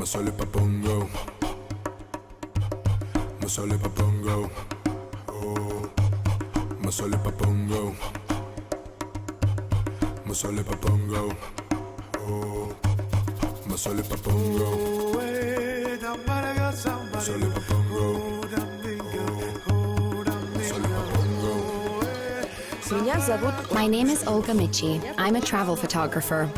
Masole papongo, masole papongo, oh, masole papongo, masole papongo, oh, masole papongo, masole papongo, My name is Olga Michi. I'm a travel photographer.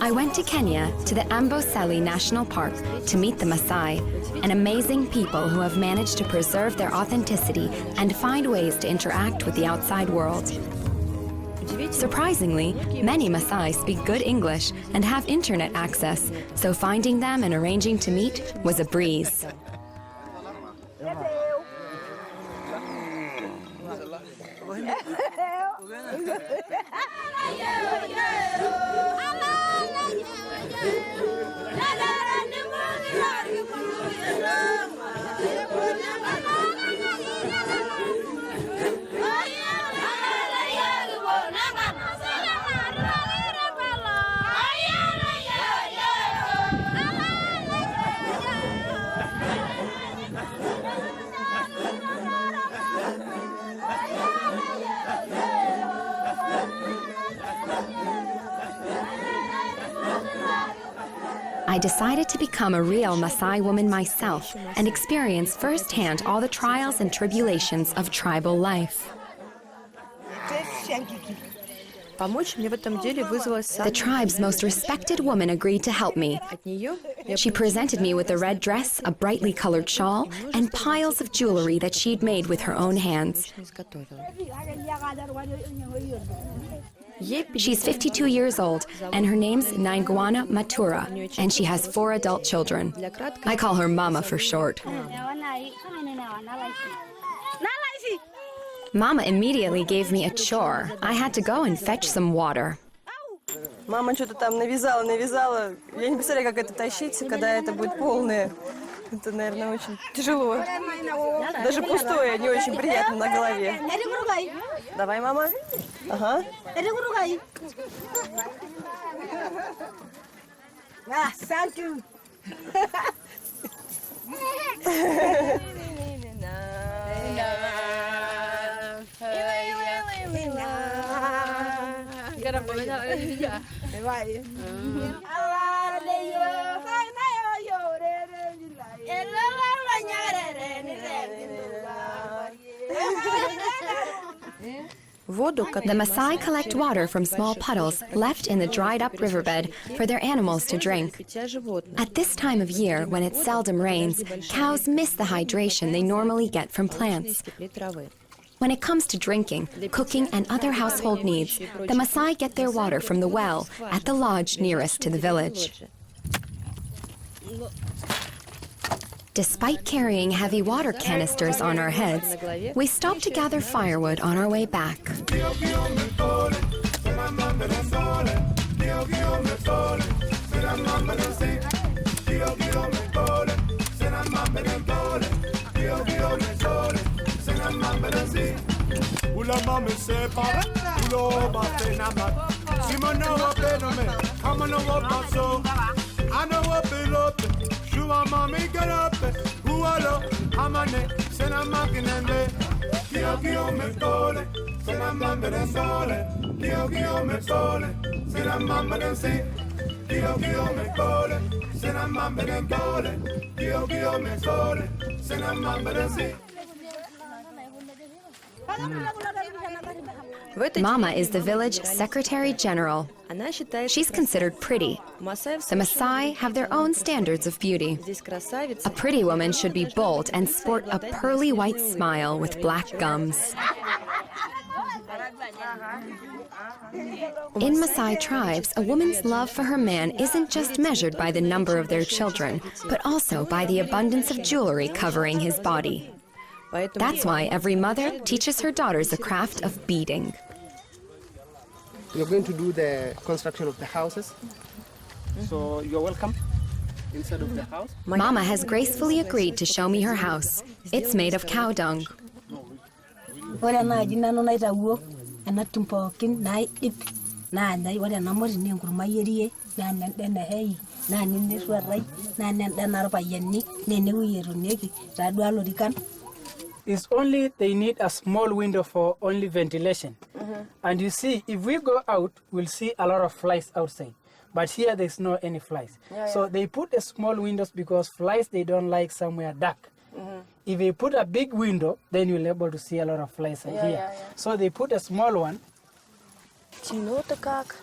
I went to Kenya, to the Amboseli National Park, to meet the Maasai, an amazing people who have managed to preserve their authenticity and find ways to interact with the outside world. Surprisingly, many Maasai speak good English and have internet access, so finding them and arranging to meet was a breeze. I decided to become a real Maasai woman myself and experience firsthand all the trials and tribulations of tribal life. The tribe's most respected woman agreed to help me. She presented me with a red dress, a brightly colored shawl, and piles of jewelry that she'd made with her own hands. She's 52 years old, and her name's Naingwana Matura, and she has 4 adult children. I call her Mama for short. Mama immediately gave me a chore. I had to go and fetch some water. Мама что-то там навязала. Я не представляю, как это тащить, когда это будет полное. Это, наверное, очень тяжело. Даже пустое, не очень приятно на голове. Давай, мама. Ага. Thank you. The Maasai collect water from small puddles left in the dried-up riverbed for their animals to drink. At this time of year, when it seldom rains, cows miss the hydration they normally get from plants. When it comes to drinking, cooking, and other household needs, the Maasai get their water from the well at the lodge nearest to the village. Despite carrying heavy water canisters on our heads, we stop to gather firewood on our way back. Mama is the village secretary general. She's considered pretty. The Maasai have their own standards of beauty. A pretty woman should be bold and sport a pearly white smile with black gums. In Maasai tribes, a woman's love for her man isn't just measured by the number of their children, but also by the abundance of jewelry covering his body. That's why every mother teaches her daughters the craft of beading. You're going to do the construction of the houses, so you're welcome inside of the house. Mama has gracefully agreed to show me her house. It's made of cow dung. It's only they need a small window for only ventilation. And you see, if we go out, we'll see a lot of flies outside. But here there's no any flies. So they put a small windows because flies, they don't like somewhere dark. If they put a big window, then you'll be able to see a lot of flies here. So they put a small one. Темно-то как.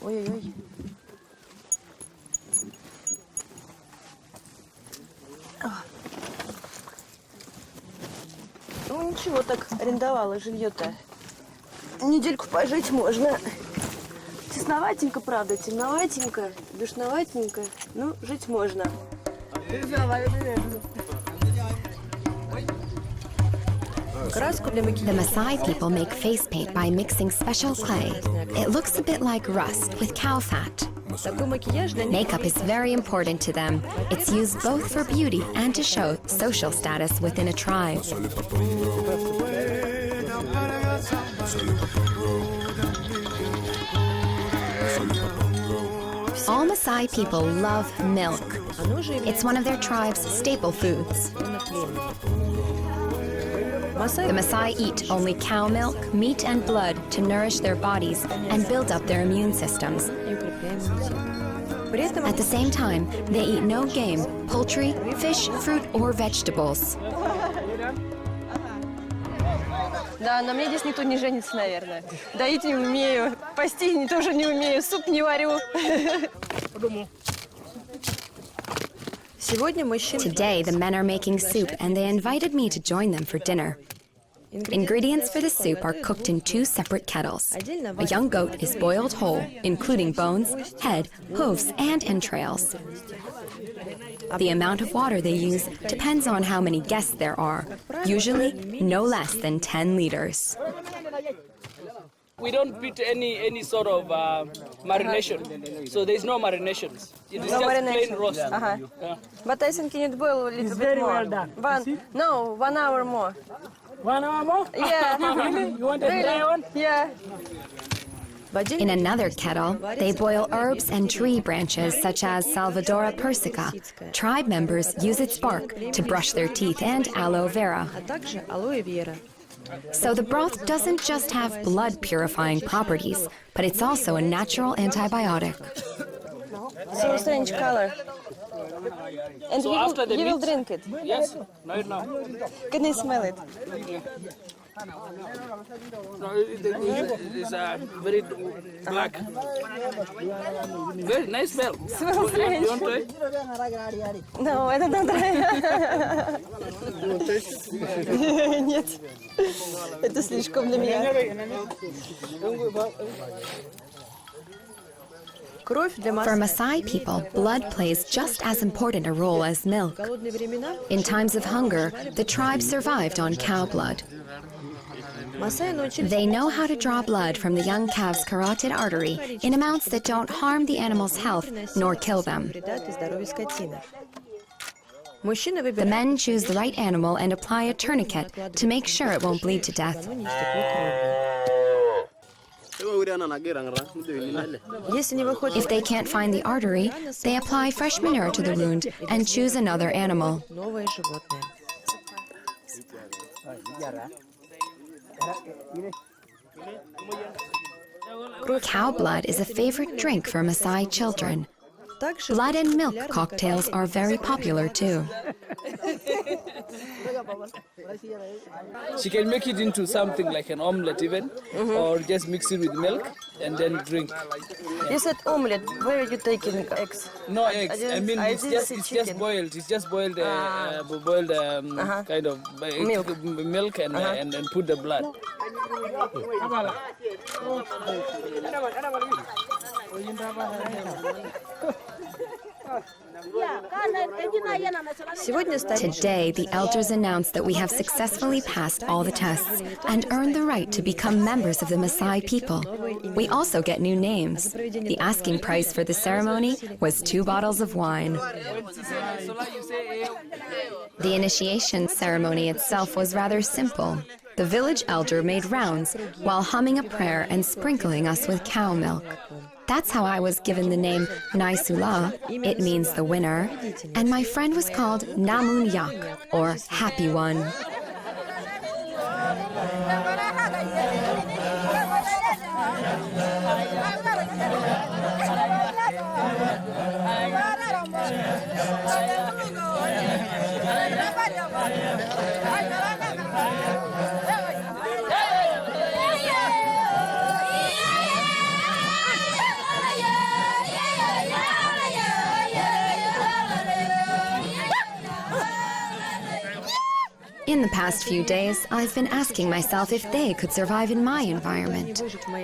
Ой-ой-ой. Ну ничего, так арендовала жилье-то. Недельку пожить можно. Тесноватенько, правда, темноватенько, душноватенько. Ну, жить можно. The Maasai people make face paint by mixing special clay. It looks a bit like rust with cow fat. Makeup is very important to them. It's used both for beauty and to show social status within a tribe. All Maasai people love milk. It's one of their tribe's staple foods. The Maasai eat only cow milk, meat, and blood to nourish their bodies and build up their immune systems. At the same time, they eat no game, poultry, fish, fruit, or vegetables. Да, на мне здесь никто не женится, наверное. Доить не умею, пасти тоже не умею, суп не варю. Today, the men are making soup, and they invited me to join them for dinner. Ingredients for the soup are cooked in 2 separate kettles. A young goat is boiled whole, including bones, head, hooves, and entrails. The amount of water they use depends on how many guests there are, usually no less than 10 liters. We don't put any sort of marination, so there's no marinations. It is No just marination. plain roast. Yeah. But I think you need boil a little bit very more. well done. 1 hour more. 1 hour more? Yeah. Really? You want a dry one? Yeah. In another kettle, they boil herbs and tree branches such as Salvadora persica. Tribe members use its bark to brush their teeth and aloe vera. So the broth doesn't just have blood-purifying properties, but it's also a natural antibiotic. So strange color. And So after the you will meat- drink it. Yes, right now. Can I smell it? No, it's very black. Very nice smell. Smells You want to try? No, I don't try. Нет. Это слишком для меня. For Maasai people, blood plays just as important a role as milk. In times of hunger, the tribe survived on cow blood. They know how to draw blood from the young calf's carotid artery in amounts that don't harm the animal's health nor kill them. The men choose the right animal and apply a tourniquet to make sure it won't bleed to death. If they can't find the artery, they apply fresh manure to the wound and choose another animal. Cow blood is a favorite drink for Maasai children. Blood and milk cocktails are very popular too. She can make it into something like an omelette even, or just mix it with milk and then drink. You said omelette. Where are you taking eggs? No eggs. I mean, I it's didn't just see it's chicken. just boiled. It's just boiled kind of milk and put the blood. Today, the elders announced that we have successfully passed all the tests and earned the right to become members of the Maasai people. We also get new names. The asking price for the ceremony was 2 bottles of wine. The initiation ceremony itself was rather simple. the village elder made rounds while humming a prayer and sprinkling us with cow milk. That's how I was given the name Naisula, it means the winner, and my friend was called Namun Yak, or Happy One. In the past few days, I've been asking myself if they could survive in my environment.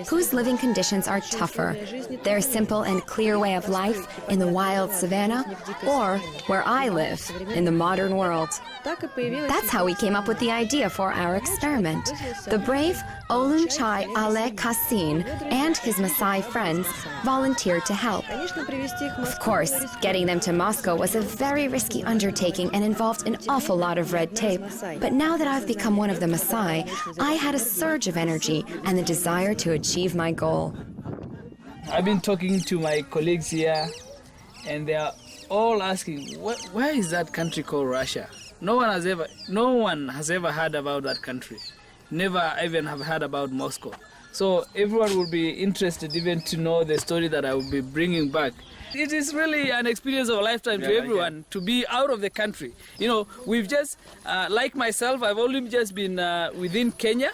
Whose living conditions are tougher? Their simple and clear way of life in the wild savannah, or where I live, in the modern world? That's how we came up with the idea for our experiment. The brave Olunchai Ale Kassin and his Maasai friends volunteered to help. Of course, getting them to Moscow was a very risky undertaking and involved an awful lot of red tape. But now that I've become one of the Maasai, I had a surge of energy and the desire to achieve my goal. I've been talking to my colleagues here, and they are all asking, where is that country called Russia? No one has ever heard about that country. Never even have heard about Moscow. So everyone will be interested even to know the story that I will be bringing back. It is really an experience of a lifetime to everyone to be out of the country. You know, we've just, like myself, I've only just been within Kenya,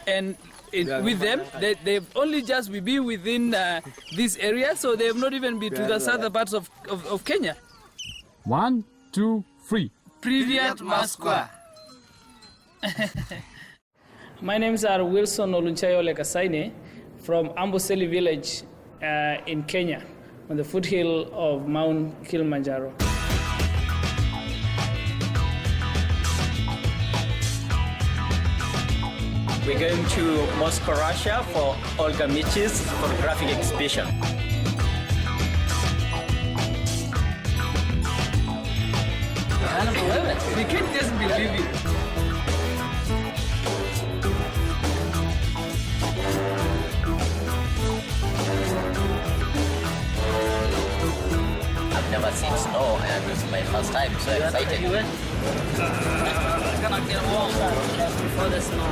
and with them, they've only just been within this area, so they have not even been to the southern parts of Kenya. 1, 2, 3. Privyat Moskva. My names are Wilson Olunchai Ole Kasaine from Amboseli village in Kenya, on the foothill of Mount Kilimanjaro. We're going to Moscow, Russia for Olga Michi's photographic exhibition. We can't just believe it. I've never seen snow and this is my first time, so excited. Gonna get warm before the snow.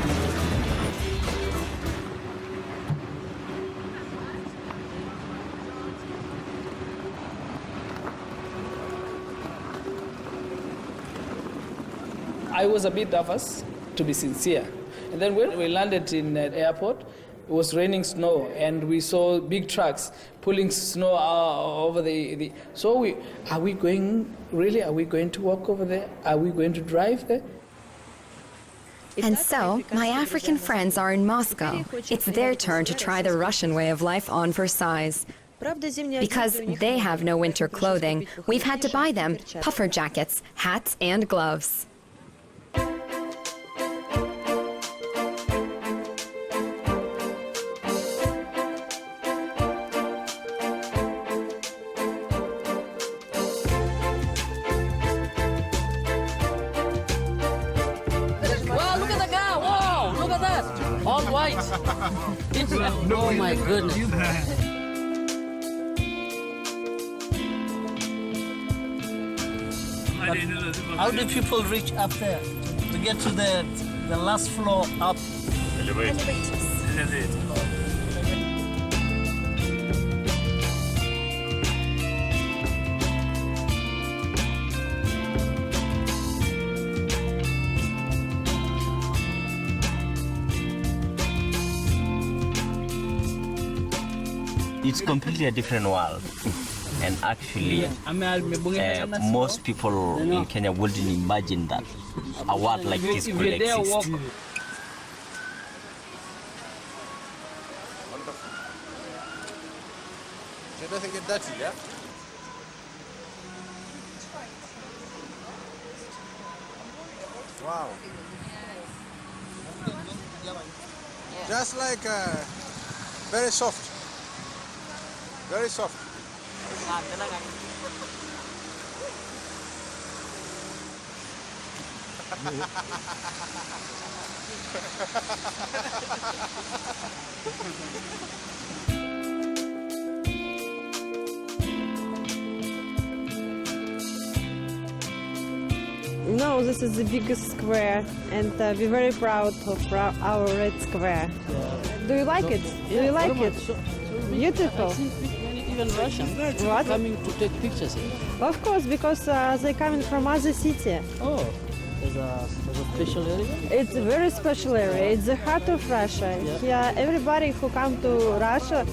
I was a bit nervous, to be sincere. And then when we landed in the airport, it was raining snow, and we saw big trucks pulling snow over the. So are we going to walk over there? Are we going to drive there? And so, my African friends are in Moscow. It's their turn to try the Russian way of life on for size. Because they have no winter clothing, we've had to buy them puffer jackets, hats, and gloves. All white. Oh my goodness. How do people reach up there to get to the last floor up? Elevators. It's completely a different world. And actually, most people in Kenya wouldn't imagine that a world like this could exist. It doesn't get dirty, yeah? Wow. Just like very soft. Very soft. No, this is the biggest square, and we're very proud of our red square. Do you like it? Do you like it? Beautiful. Even Russians What? coming to take pictures here. Of course, because they're coming from other city. Oh, there's a special area? It's a very special area. It's the heart of Russia. Here, everybody who come to Russia,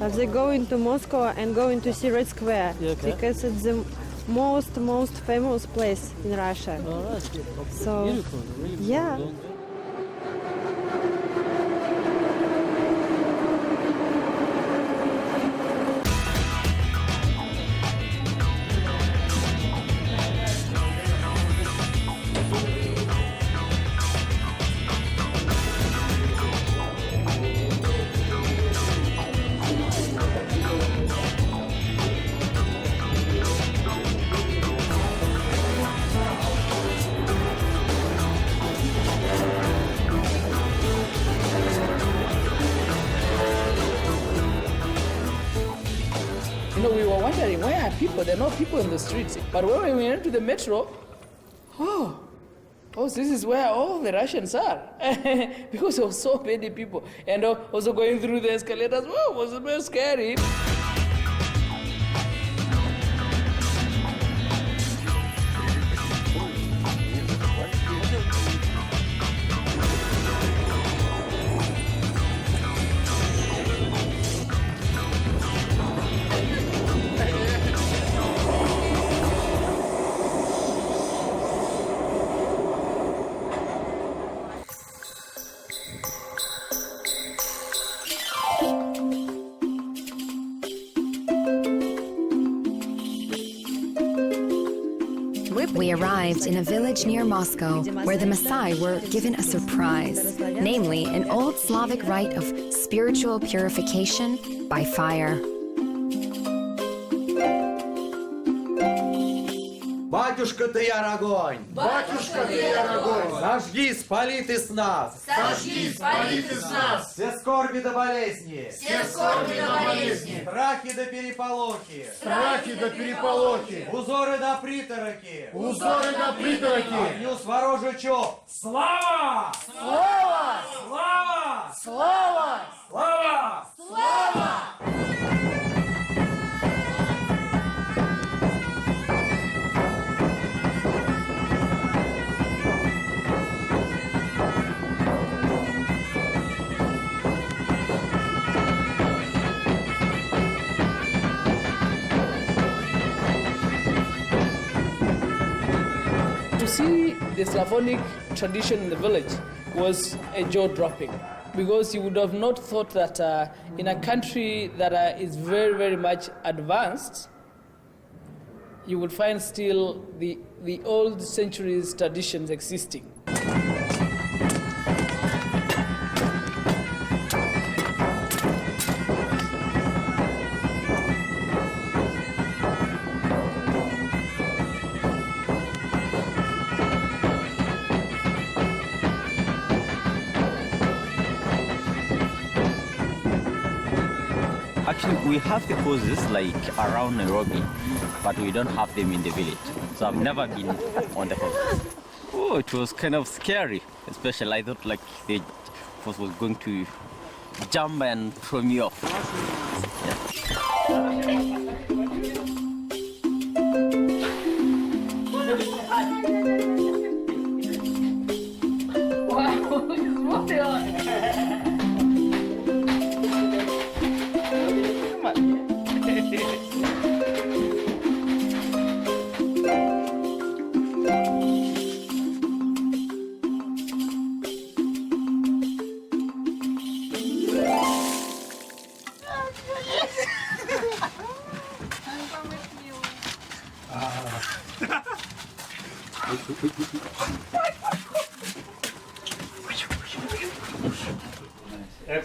they go into Moscow and going to see Red Square because it's the most famous place in Russia. Oh, that's good. So, Beautiful. Really yeah. beautiful. You know, we were wondering, where are people? There are no people in the streets. But when we went to the metro, oh, this is where all the Russians are. Because there were so many people. And also going through the escalators, it was very scary. We arrived in a village near Moscow where the Maasai were given a surprise, namely an old Slavic rite of spiritual purification by fire. Батюшка ты яр огонь! Батюшка ты яр огонь! Зажги, спали ты с нас! Сожги, спали ты с нас! Все скорби до болезни! Все скорби до болезни! Страхи до переполохи! Страхи до переполохи! Узоры до притороки! Узоры до притороки! Огню сворожичу! Слава! Слава! Слава! Слава! Слава! Слава! To see the Slavonic tradition in the village was a jaw-dropping, because you would have not thought that in a country that is very, very much advanced, you would find still the old centuries traditions existing. Actually, we have the houses like around Nairobi, but we don't have them in the village. So I've never been on the houses. Oh, it was kind of scary, especially I thought like the force was going to jump and throw me off.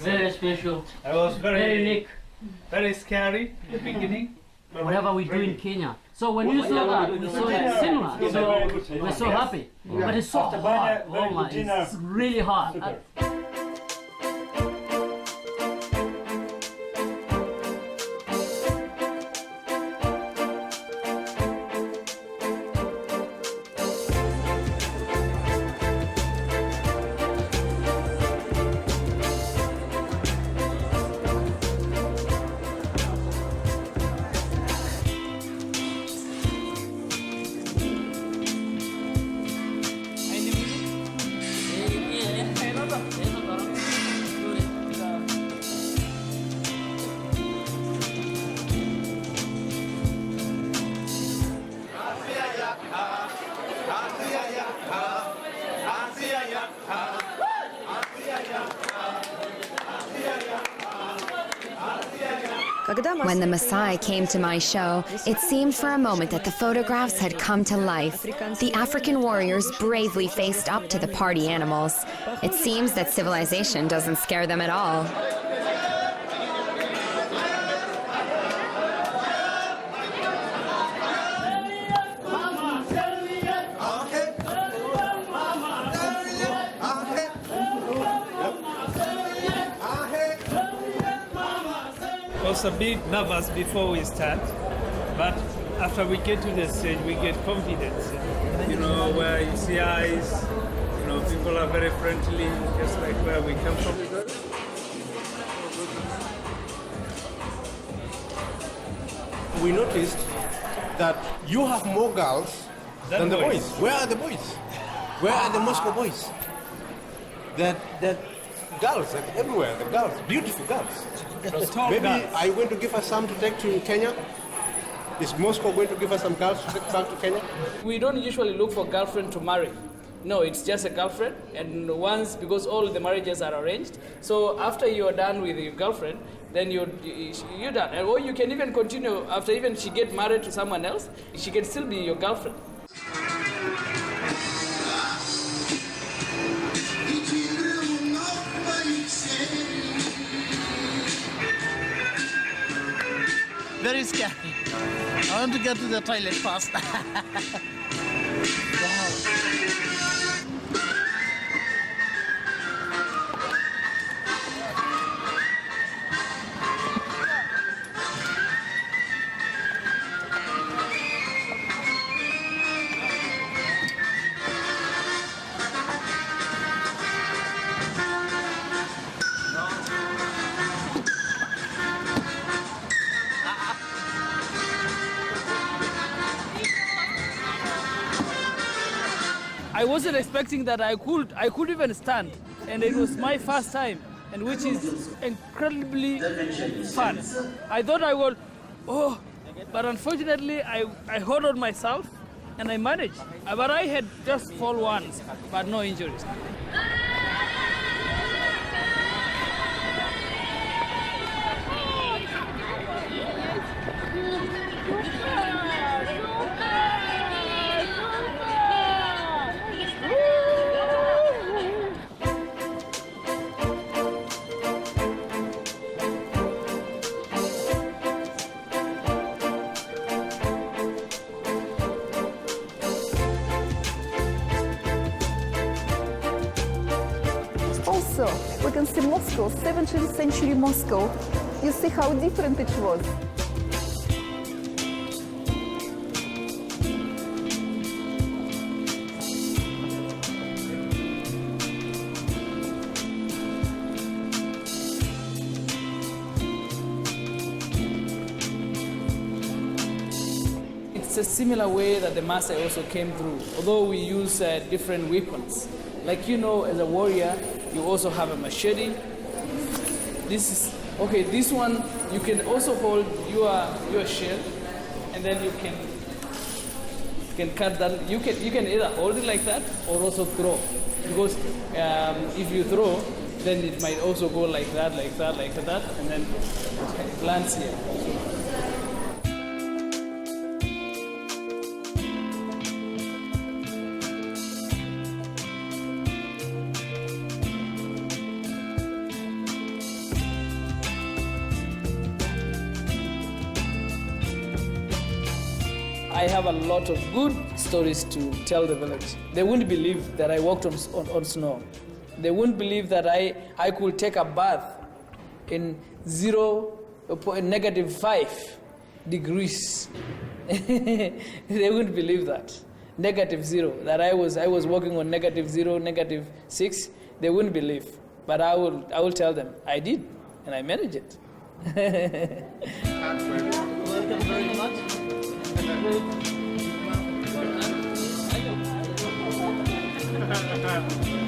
Very special. I was Very unique. very scary in the beginning. Whatever we do in Kenya. So when you saw that, we saw it similar. So we're so happy. But it's so hard. Oh my, it's really hard. When the Maasai came to my show, it seemed for a moment that the photographs had come to life. The African warriors bravely faced up to the party animals. It seems that civilization doesn't scare them at all. I was a bit nervous before we start, but after we get to the stage, we get confidence. You know, where you see eyes, you know, people are very friendly, just like where we come from. We noticed that you have more girls than the boys. Where are the boys? Where are the Moscow boys? That girls, like everywhere, the girls, beautiful girls. Maybe are you going to give us some to take to Kenya? Is Moscow going to give us some girls to take back to Kenya? We don't usually look for girlfriend to marry. No, it's just a girlfriend, and once, because all the marriages are arranged, so after you're done with your girlfriend, then you're done. Or you can even continue, after even she get married to someone else, she can still be your girlfriend. Very scary. I want to get to the toilet fast. I wasn't expecting that I could even stand, and it was my first time, and which is incredibly fun. I thought I would, but unfortunately I held on myself and I managed. But I had just fall once, but no injuries. Also, we can see Moscow, 17th century Moscow. You see how different it was. It's a similar way that the Maasai also came through, although we use different weapons. Like, you know, as a warrior, you also have a machete. This one, you can also hold your shield, and then you can cut that. You can either hold it like that or also throw. Because if you throw, then it might also go like that, and then it lands here. I have a lot of good stories to tell the village. They wouldn't believe that I walked on snow. They wouldn't believe that I could take a bath in -5 degrees. They wouldn't believe that. -0, that I was walking on -0, -6. They wouldn't believe. But I will tell them I did, and I managed it. Welcome very much. Ha ha ha.